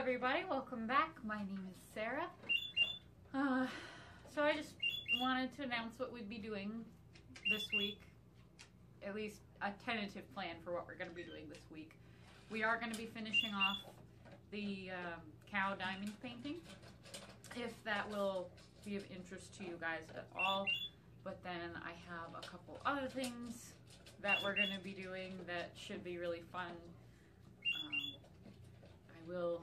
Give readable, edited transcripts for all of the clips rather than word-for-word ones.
everybody, welcome back. My name is Sarah. So I just wanted to announce what we'd be doing this week, at least a tentative plan for what we're going to be doing this week. We are going to be finishing off the cow diamond painting, if that will be of interest to you guys at all. But then I have a couple other things that we're going to be doing that should be really fun. I will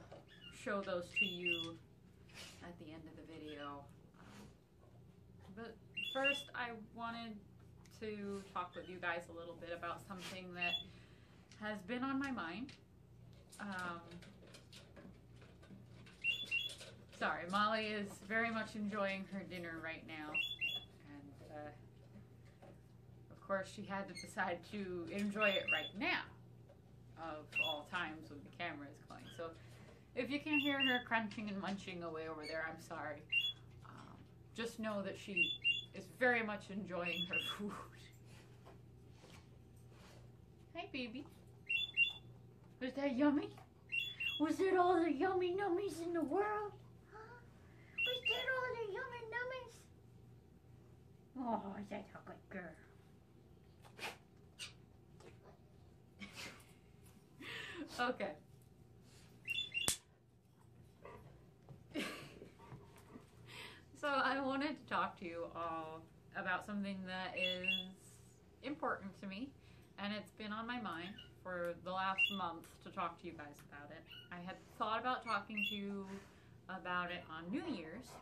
show those to you at the end of the video. But first I wanted to talk with you guys a little bit about something that has been on my mind. Sorry, Molly is very much enjoying her dinner right now. And of course she had to decide to enjoy it right now, of all times when the camera is going. So if you can hear her crunching and munching away over there, I'm sorry. Just know that she is very much enjoying her food. Hi, baby. Was that yummy? Was it all the yummy nummies in the world? Huh? Was that all the yummy nummies? Oh, that's a good girl. Okay. So I wanted to talk to you all about something that is important to me, and it's been on my mind for the last month to talk to you guys about it. I had thought about talking to you about it on New Year's,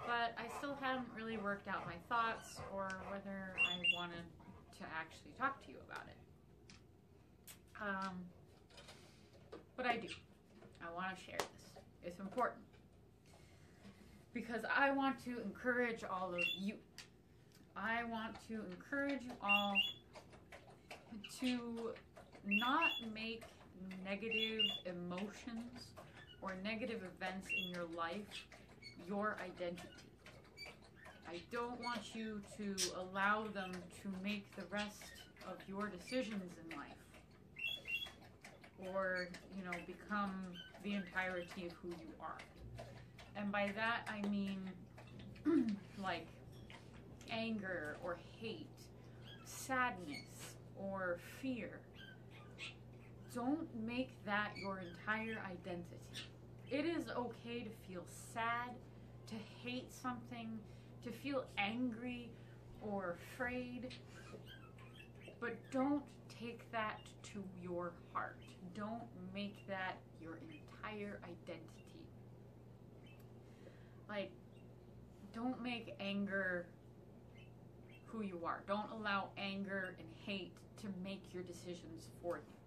but I still hadn't really worked out my thoughts or whether I wanted to actually talk to you about it. But I do. I want to share this. It's important. Because I want to encourage all of you. I want to encourage you all to not make negative emotions or negative events in your life your identity. I don't want you to allow them to make the rest of your decisions in life, or, you know, become the entirety of who you are. And by that I mean like anger or hate, sadness or fear. Don't make that your entire identity. It is okay to feel sad, to hate something, to feel angry or afraid, but don't take that to your heart. Don't make that your entire identity. Like, don't make anger who you are. Don't allow anger and hate to make your decisions for you.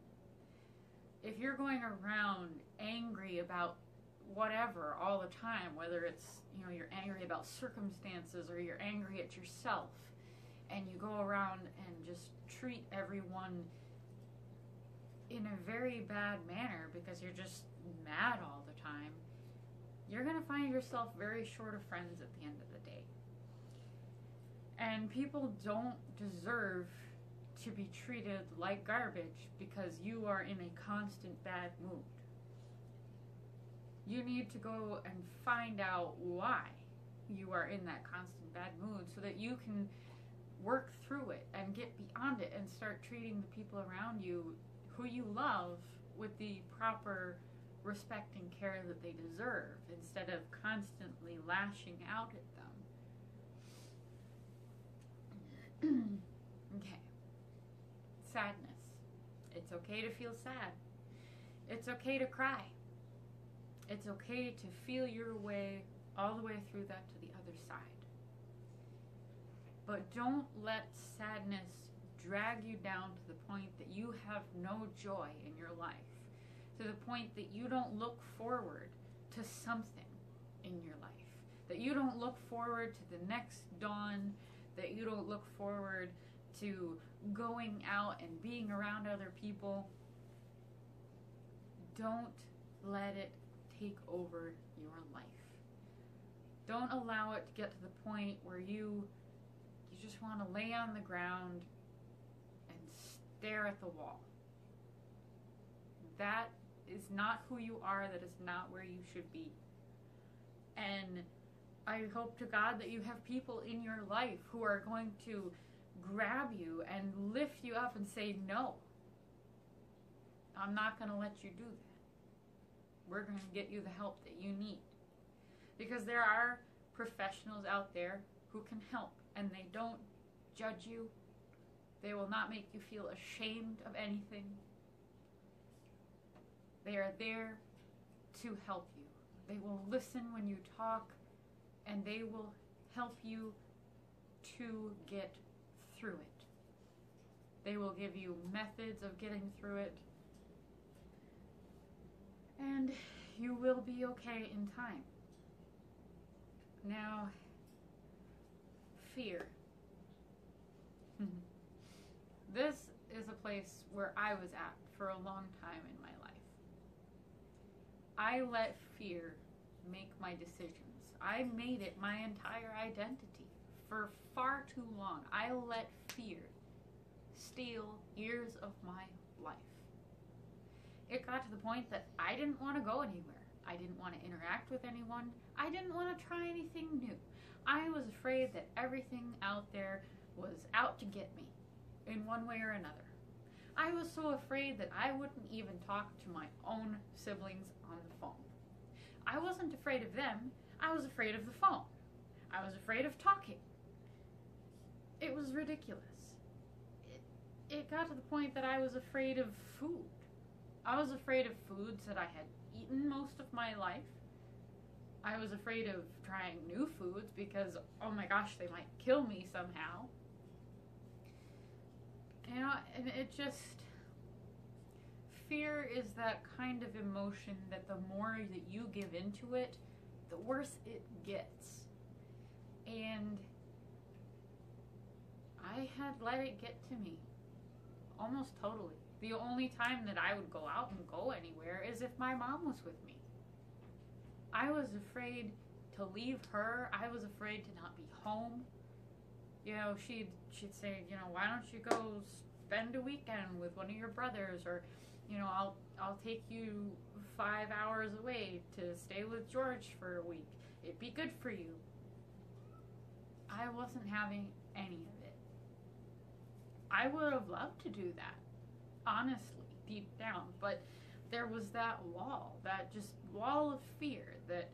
If you're going around angry about whatever all the time, whether it's, you know, you're angry about circumstances or you're angry at yourself, and you go around and just treat everyone in a very bad manner because you're just mad all the time, you're going to find yourself very short of friends at the end of the day. And people don't deserve to be treated like garbage because you are in a constant bad mood. You need to go and find out why you are in that constant bad mood so that you can work through it and get beyond it and start treating the people around you who you love with the proper respect and care that they deserve, instead of constantly lashing out at them. Okay. Sadness. It's okay to feel sad. It's okay to cry. It's okay to feel your way all the way through that to the other side. But don't let sadness drag you down to the point that you have no joy in your life. To the point that you don't look forward to something in your life. That you don't look forward to the next dawn. That you don't look forward to going out and being around other people. Don't let it take over your life. Don't allow it to get to the point where you just want to lay on the ground and stare at the wall. That is not who you are. That is not where you should be. And I hope to God that you have people in your life who are going to grab you and lift you up and say, no, I'm not going to let you do that. We're going to get you the help that you need. Because there are professionals out there who can help, and they don't judge you. They will not make you feel ashamed of anything. They are there to help you. They will listen when you talk, and they will help you to get through it. They will give you methods of getting through it, and you will be okay in time. Now, fear. This is a place where I was at for a long time in my life. I let fear make my decisions. I made it my entire identity for far too long. I let fear steal years of my life. It got to the point that I didn't want to go anywhere. I didn't want to interact with anyone. I didn't want to try anything new. I was afraid that everything out there was out to get me in one way or another. I was so afraid that I wouldn't even talk to my own siblings on the phone. I wasn't afraid of them. I was afraid of the phone. I was afraid of talking. It was ridiculous. It got to the point that I was afraid of food. I was afraid of foods that I had eaten most of my life. I was afraid of trying new foods because, oh my gosh, they might kill me somehow. You know, and it just, fear is that kind of emotion that the more that you give into it, the worse it gets. And I had let it get to me, almost totally. The only time that I would go out and go anywhere is if my mom was with me. I was afraid to leave her. I was afraid to not be home. You know, she'd say, you know, why don't you go spend a weekend with one of your brothers, or, you know, I'll take you 5 hours away to stay with George for a week. It'd be good for you. I wasn't having any of it. I would have loved to do that, honestly, deep down, but there was that wall, that just wall of fear that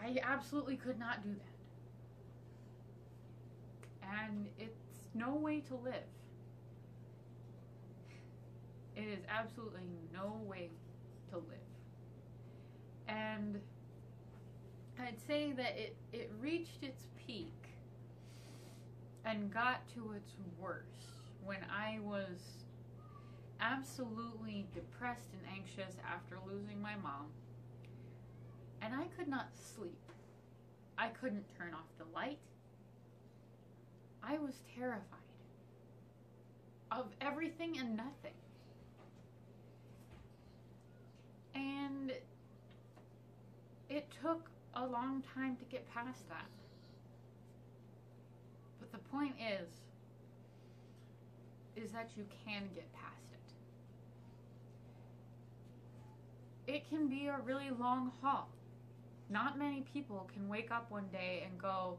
I absolutely could not do that. And it's no way to live. It is absolutely no way to live. And I'd say that it reached its peak and got to its worst when I was absolutely depressed and anxious after losing my mom. And I could not sleep. I couldn't turn off the light. I was terrified of everything and nothing. And it took a long time to get past that. But the point is that you can get past it. It can be a really long haul. Not many people can wake up one day and go,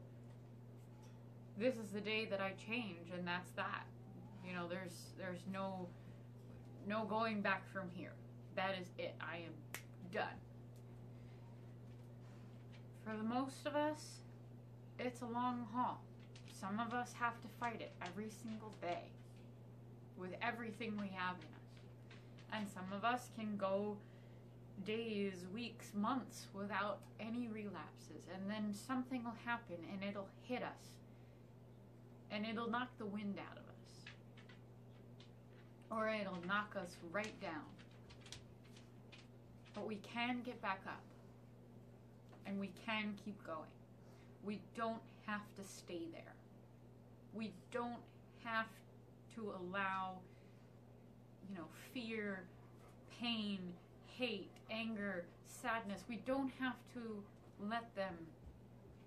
this is the day that I change, and that's that. You know, there's no going back from here. That is it. I am done. For the most of us, it's a long haul. Some of us have to fight it every single day with everything we have in us. And some of us can go days, weeks, months without any relapses, and then something will happen and it'll hit us and it'll knock the wind out of us, or it'll knock us right down. But we can get back up and we can keep going. We don't have to stay there. We don't have to allow, you know, fear, pain, hate, anger, sadness. We don't have to let them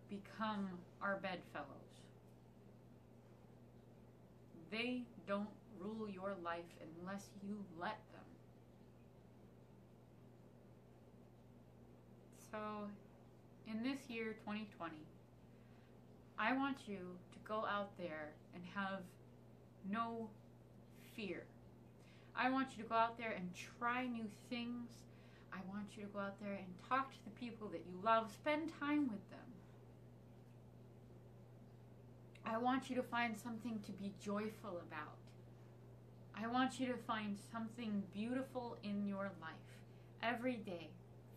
become our bedfellows. They don't rule your life unless you let them. So, in this year, 2020, I want you to go out there and have no fear. I want you to go out there and try new things. I want you to go out there and talk to the people that you love. Spend time with them. I want you to find something to be joyful about. I want you to find something beautiful in your life. Every day,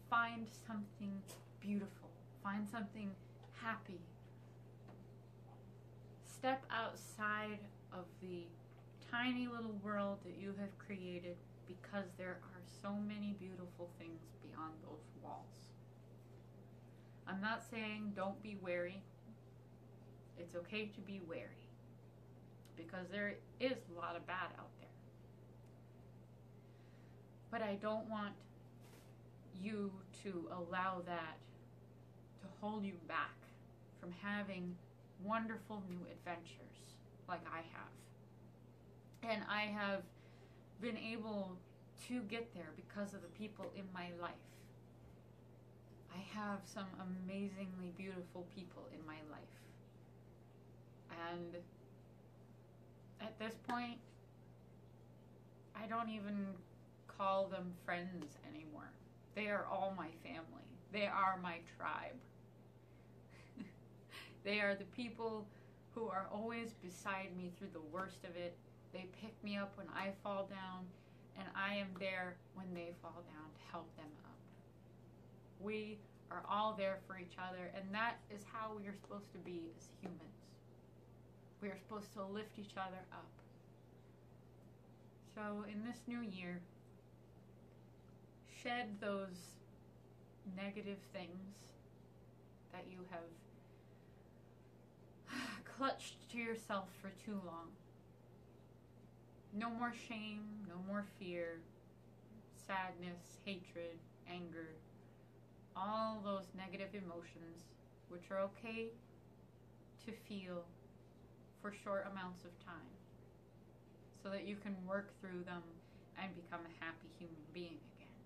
find something beautiful. Find something happy. Step outside of the tiny little world that you have created, because there are so many beautiful things beyond those walls. I'm not saying don't be wary. It's okay to be wary, because there is a lot of bad out there. But I don't want you to allow that to hold you back from having wonderful new adventures like I have. And I have been able to get there because of the people in my life. I have some amazingly beautiful people in my life. And at this point, I don't even call them friends anymore. They are all my family. They are my tribe. They are the people who are always beside me through the worst of it. They pick me up when I fall down, and I am there when they fall down to help them up. We are all there for each other, and that is how we are supposed to be as humans. We are supposed to lift each other up. So in this new year, shed those negative things that you have clutched to yourself for too long. No more shame, no more fear, sadness, hatred, anger, all those negative emotions, which are okay to feel for short amounts of time, so that you can work through them and become a happy human being again.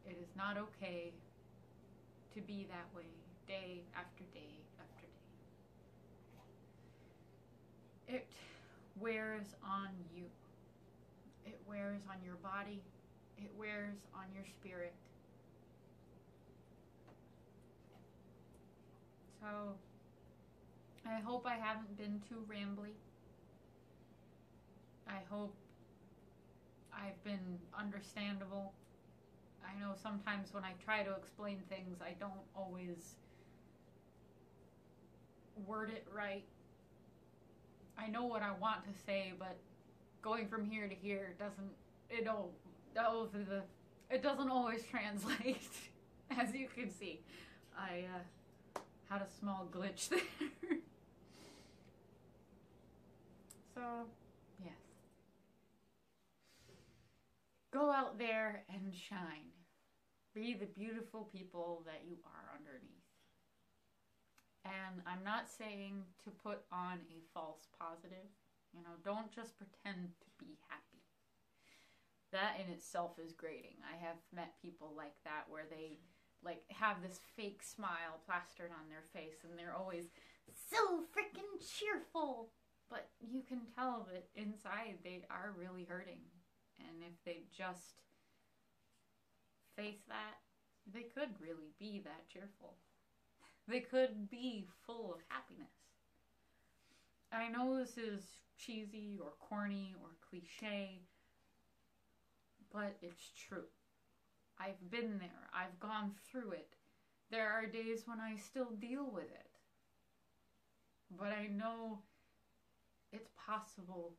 It is not okay to be that way day after day after day. It wears on you. It wears on your body. It wears on your spirit. So, I hope I haven't been too rambly. I hope I've been understandable. I know sometimes when I try to explain things, I don't always word it right. I know what I want to say, but going from here to here it doesn't always translate. As you can see, I had a small glitch there. So, yes. Go out there and shine. Be the beautiful people that you are underneath. And I'm not saying to put on a false positive. You know, don't just pretend to be happy. That in itself is grating. I have met people like that where they like have this fake smile plastered on their face and they're always so freaking cheerful. But you can tell that inside they are really hurting. And if they just face that, they could really be that cheerful. They could be full of happiness. I know this is cheesy or corny or cliche, but it's true. I've been there. I've gone through it. There are days when I still deal with it. But I know it's possible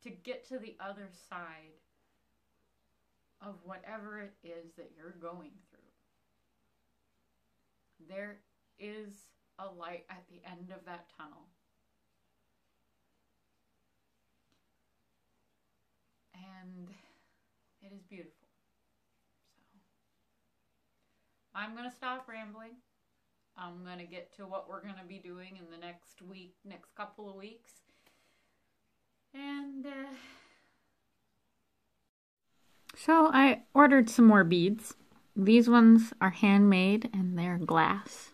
to get to the other side of whatever it is that you're going through. There is a light at the end of that tunnel. And it is beautiful. So, I'm going to stop rambling. I'm going to get to what we're going to be doing in the next couple of weeks. And, so I ordered some more beads. These ones are handmade and they're glass.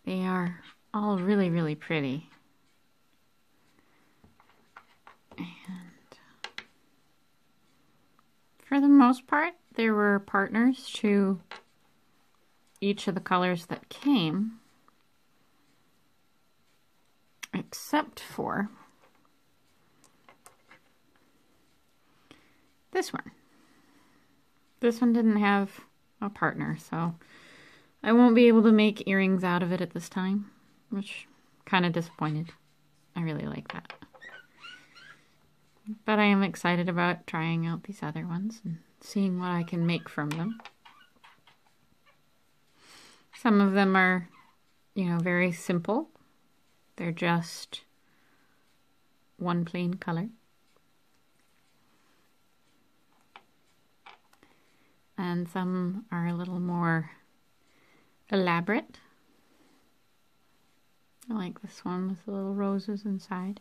They are all really, really pretty. And for the most part, there were partners to each of the colors that came, except for this one. This one didn't have a partner, so I won't be able to make earrings out of it at this time, which kind of disappointed. I really like that. But I am excited about trying out these other ones and seeing what I can make from them. Some of them are, very simple. They're just one plain color. And some are a little more elaborate. I like this one with the little roses inside.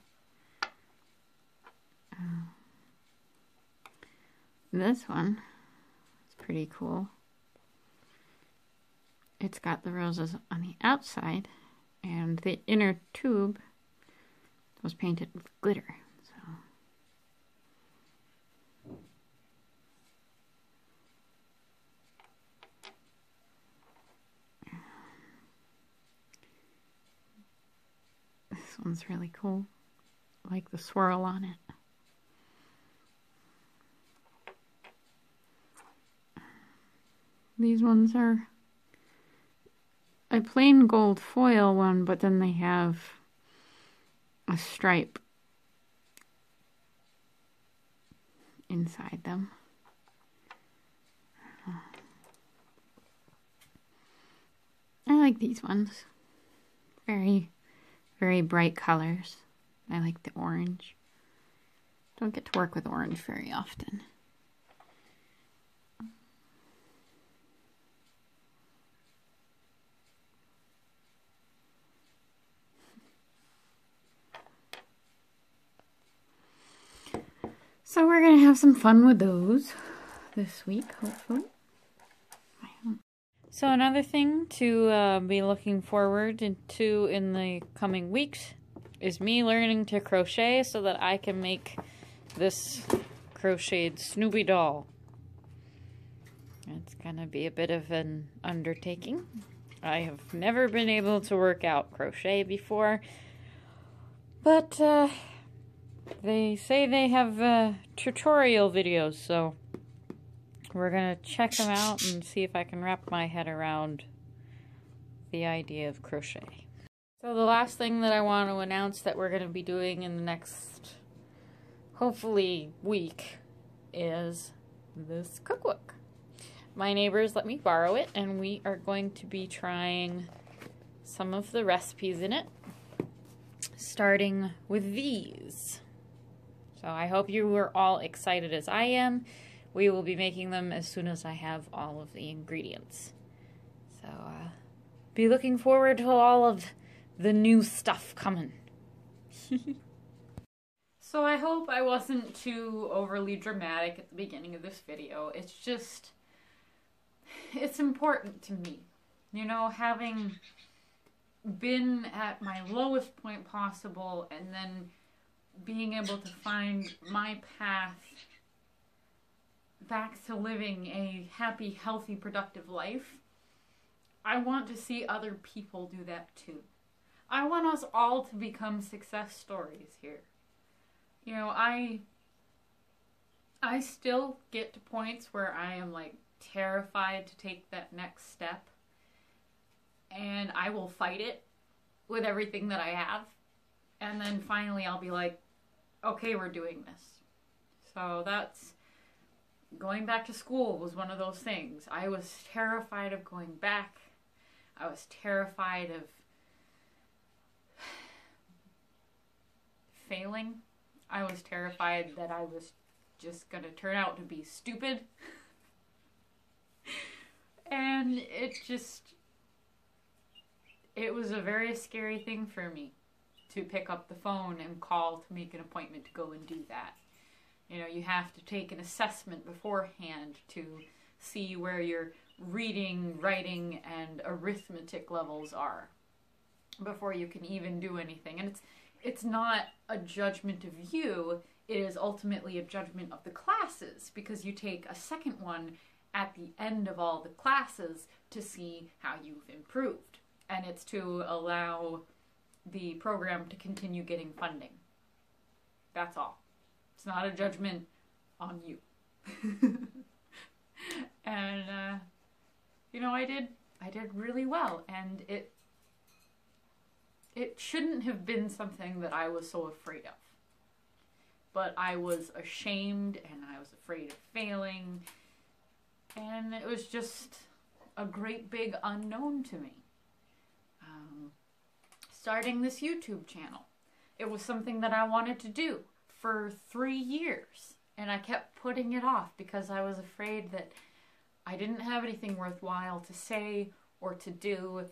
This one is pretty cool. It's got the roses on the outside, and the inner tube was painted with glitter. This one's really cool. I like the swirl on it. These ones are a plain gold foil one, but then they have a stripe inside them. I like these ones. Very, very bright colors. I like the orange. Don't get to work with orange very often. So we're going to have some fun with those this week, hopefully. So another thing to be looking forward to in the coming weeks is me learning to crochet so that I can make this crocheted Snoopy doll. It's going to be a bit of an undertaking. I have never been able to work out crochet before, but they say they have tutorial videos, so we're going to check them out and see if I can wrap my head around the idea of crochet. So the last thing that I want to announce that we're going to be doing in the next, hopefully, week is this cookbook. My neighbors let me borrow it, and we are going to be trying some of the recipes in it, starting with these. So I hope you are all excited as I am. We will be making them as soon as I have all of the ingredients. So be looking forward to all of the new stuff coming. So I hope I wasn't too overly dramatic at the beginning of this video. It's just, it's important to me. Having been at my lowest point possible and then being able to find my path back to living a happy, healthy, productive life, I want to see other people do that too. I want us all to become success stories here. I still get to points where I am terrified to take that next step, and I will fight it with everything that I have, and then finally I'll be like, okay, we're doing this. So that's, going back to school was one of those things. I was terrified of going back. I was terrified of failing. I was terrified that I was just going to turn out to be stupid. And it was a very scary thing for me to pick up the phone and call to make an appointment to go and do that. You have to take an assessment beforehand to see where your reading, writing, and arithmetic levels are before you can even do anything. And it's not a judgment of you, it is ultimately a judgment of the classes, because you take a second one at the end of all the classes to see how you've improved. And it's to allow the program to continue getting funding. That's all. It's not a judgment on you. And, you know, I did really well, and it shouldn't have been something that I was so afraid of. But I was ashamed, and I was afraid of failing, and it was just a great big unknown to me. Starting this YouTube channel, it was something that I wanted to do for 3 years, and I kept putting it off because I was afraid that I didn't have anything worthwhile to say or to do.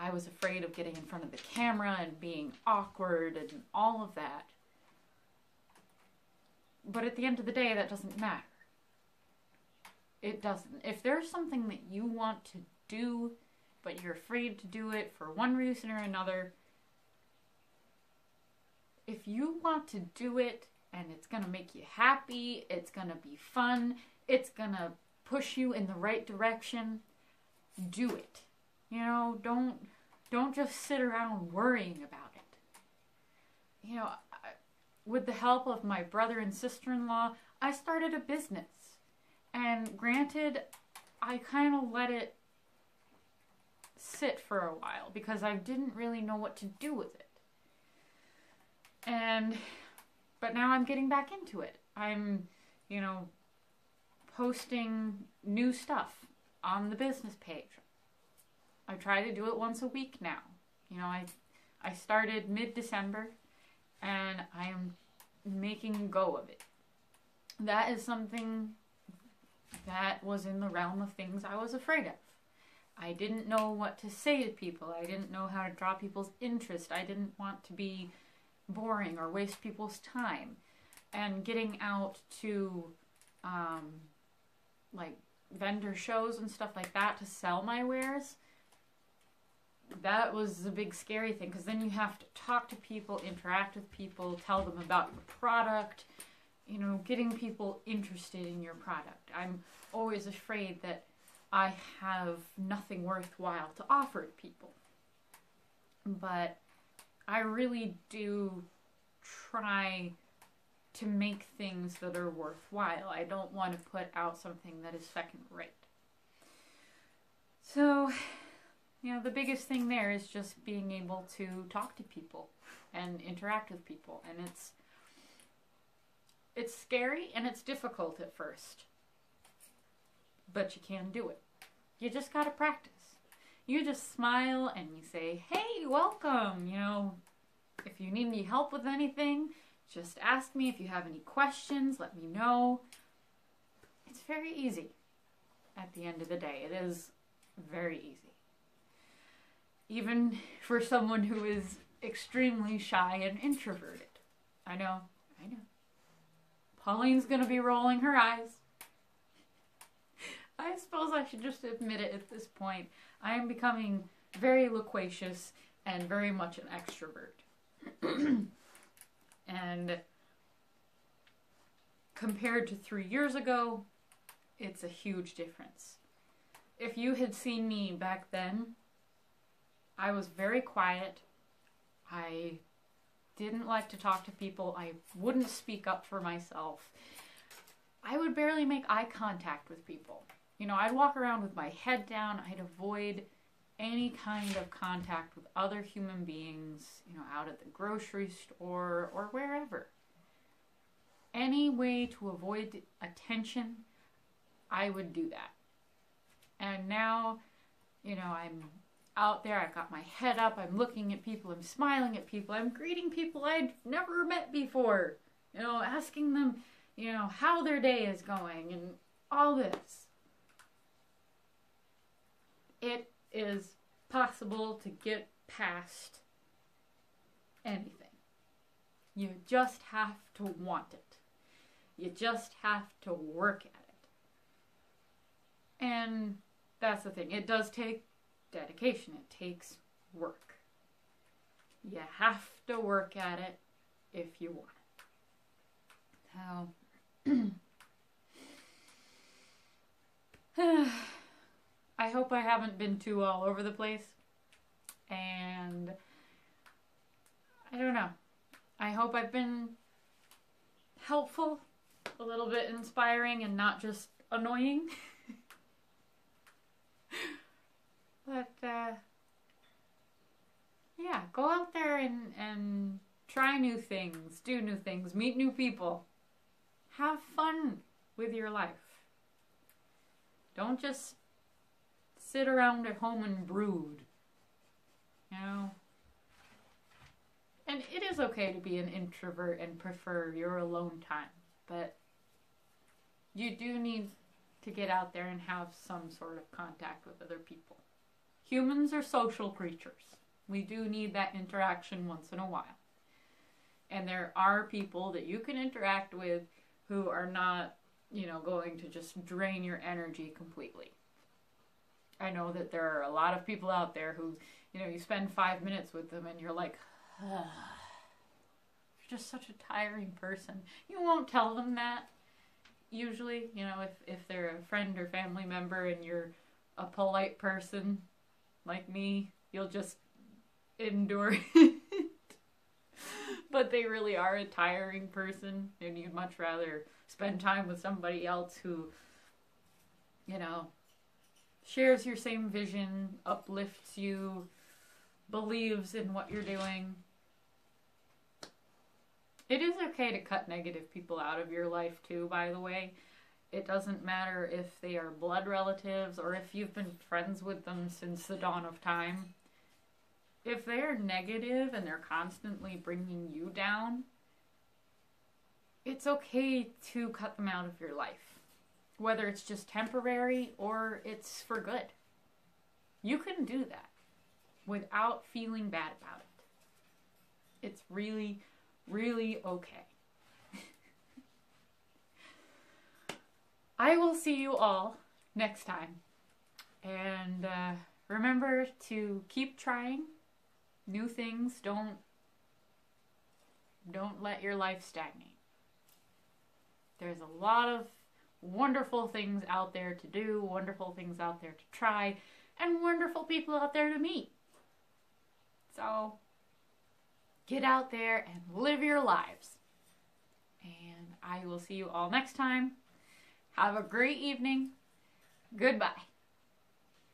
I was afraid of getting in front of the camera and being awkward and all of that. But at the end of the day, that doesn't matter. It doesn't. If there's something that you want to do, but you're afraid to do it for one reason or another, if you want to do it and it's going to make you happy, it's going to be fun, it's going to push you in the right direction, do it. You know, don't just sit around worrying about it. You know, with the help of my brother and sister-in-law, I started a business. And granted, I kind of let it sit for a while because I didn't really know what to do with it. But now I'm getting back into it. I'm, you know, posting new stuff on the business page. I try to do it once a week now. You know, I started mid-December, and I am making a go of it. That is something that was in the realm of things I was afraid of. I didn't know what to say to people. I didn't know how to draw people's interest. I didn't want to be boring or waste people's time. And getting out to like vendor shows and stuff like that to sell my wares, that was a big scary thing, because then you have to talk to people, interact with people, tell them about your product, you know, getting people interested in your product. I'm always afraid that I have nothing worthwhile to offer to people. But I really do try to make things that are worthwhile. I don't want to put out something that is second rate. So, you know, the biggest thing there is just being able to talk to people and interact with people. And it's scary and it's difficult at first. But you can do it. You just gotta practice. You just smile and you say, hey, welcome. You know, if you need any help with anything, just ask me. If you have any questions, let me know. It's very easy. At the end of the day, it is very easy. Even for someone who is extremely shy and introverted. I know. Pauline's gonna be rolling her eyes. I suppose I should just admit it at this point. I am becoming very loquacious and very much an extrovert. And compared to 3 years ago, it's a huge difference. If you had seen me back then, I was very quiet. I didn't like to talk to people. I wouldn't speak up for myself. I would barely make eye contact with people. You know, I'd walk around with my head down. I'd avoid any kind of contact with other human beings, you know, out at the grocery store or wherever. Any way to avoid attention, I would do that. And now, you know, I'm out there, I've got my head up, I'm looking at people, I'm smiling at people, I'm greeting people I'd never met before, you know, asking them, you know, how their day is going and all this. It is possible to get past anything. You just have to want it. You just have to work at it. And that's the thing. It does take dedication. It takes work. You have to work at it if you want it. So, I hope I haven't been too all over the place. And I don't know. I hope I've been helpful, a little bit inspiring, and not just annoying. But, yeah, go out there and try new things, do new things, meet new people. Have fun with your life. Don't just sit around at home and brood, you know? And it is okay to be an introvert and prefer your alone time, but you do need to get out there and have some sort of contact with other people. Humans are social creatures. We do need that interaction once in a while. And there are people that you can interact with who are not, you know, going to just drain your energy completely. I know that there are a lot of people out there who, you know, you spend 5 minutes with them and you're like, you're just such a tiring person. You won't tell them that, usually, you know, if they're a friend or family member and you're a polite person like me, you'll just endure it. But they really are a tiring person, and you'd much rather spend time with somebody else who, you know, shares your same vision, uplifts you, believes in what you're doing. It is okay to cut negative people out of your life too, by the way. It doesn't matter if they are blood relatives or if you've been friends with them since the dawn of time. If they're negative and they're constantly bringing you down, it's okay to cut them out of your life. Whether it's just temporary or it's for good. You can do that without feeling bad about it. It's really, really okay. I will see you all next time. And remember to keep trying new things. Don't let your life stagnate. There's a lot of wonderful things out there to do, wonderful things out there to try, and wonderful people out there to meet. So, get out there and live your lives. And I will see you all next time. Have a great evening. Goodbye.